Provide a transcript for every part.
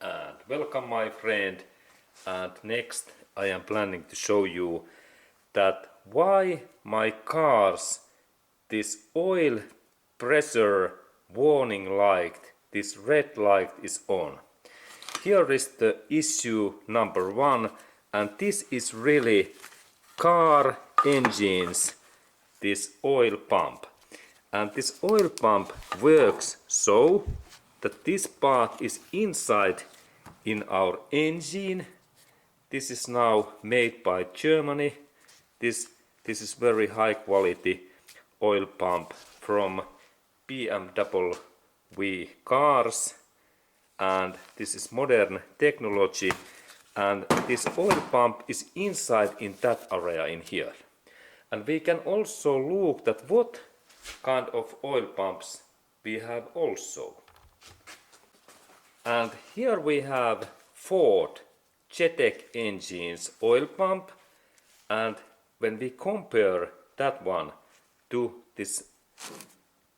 And welcome my friend, and next I am planning to show you that why my cars this oil pressure warning light, this red light is on. Here is the issue number one, and this is really car engines, this oil pump. And this oil pump works so that this part is inside in our engine. This is now made by Germany. This is very high quality oil pump from BMW cars, and this is modern technology, and this oil pump is inside in that area in here. And we can also look at what kind of oil pumps we have also. And here we have Ford Jetec engines oil pump, and when we compare that one to this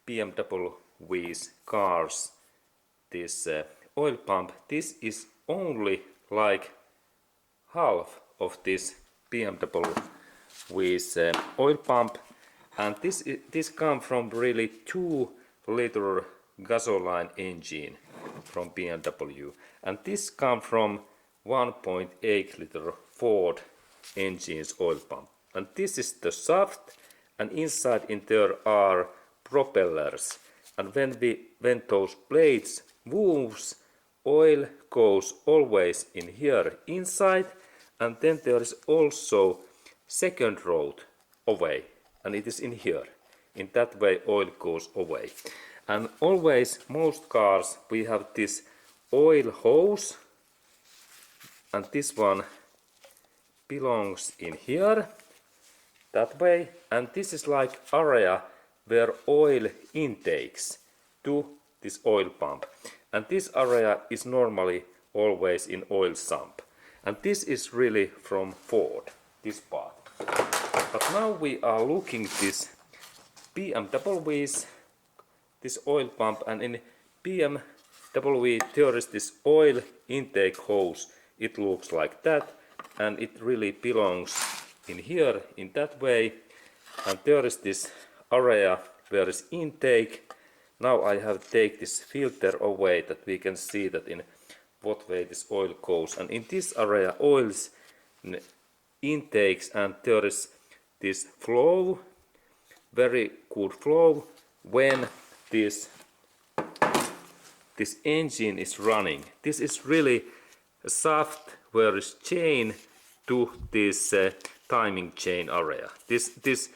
BMW's cars, this oil pump, this is only like half of this BMW's oil pump, and this comes from really 2-liter gasoline engine from BMW, and this comes from 1.8-liter Ford engines oil pump. And this is the shaft, and inside in there are propellers, and when those blades moves, oil goes always in here inside, and then there is also second road away, and it is in here. In that way oil goes away. And always, most cars, we have this oil hose, and this one belongs in here, that way, and this is like area where oil intakes to this oil pump, and this area is normally always in oil sump, and this is really from Ford, this part. But now we are looking this BMW's this oil pump, and in BMW there is this oil intake hose. It looks like that, and it really belongs in here in that way, and there is this area where is intake. Now I have to take this filter away that we can see that in what way this oil goes, and in this area oils intakes, and there is this flow, very good flow when this engine is running. This is really a shaft where is chain to this timing chain area. This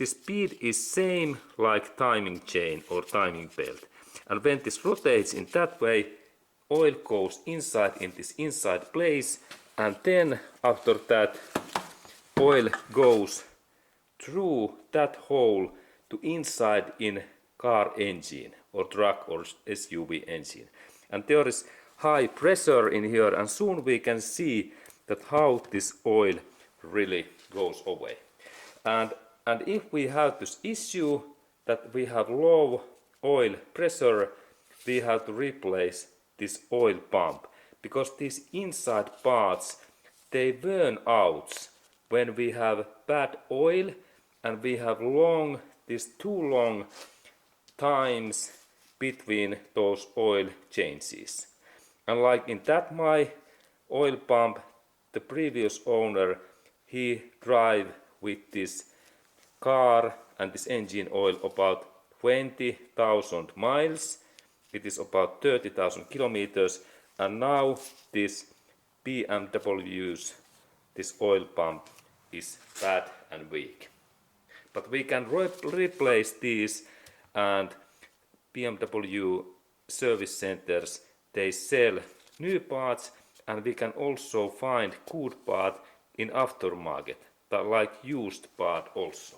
speed is same like timing chain or timing belt, and when this rotates in that way, oil goes inside in this inside place, and then after that oil goes through that hole to inside in car engine or truck or SUV engine, and there is high pressure in here, and soon we can see that how this oil really goes away. And if we have this issue that we have low oil pressure, we have to replace this oil pump, because these inside parts, they burn out when we have bad oil and we have too long times between those oil changes. And like in that my oil pump, the previous owner, he drive with this car and this engine oil about 20,000 miles. It is about 30,000 kilometers, and now this BMW's this oil pump is bad and weak. But we can replace these, and BMW service centers, they sell new parts, and we can also find good part in aftermarket, like used part also.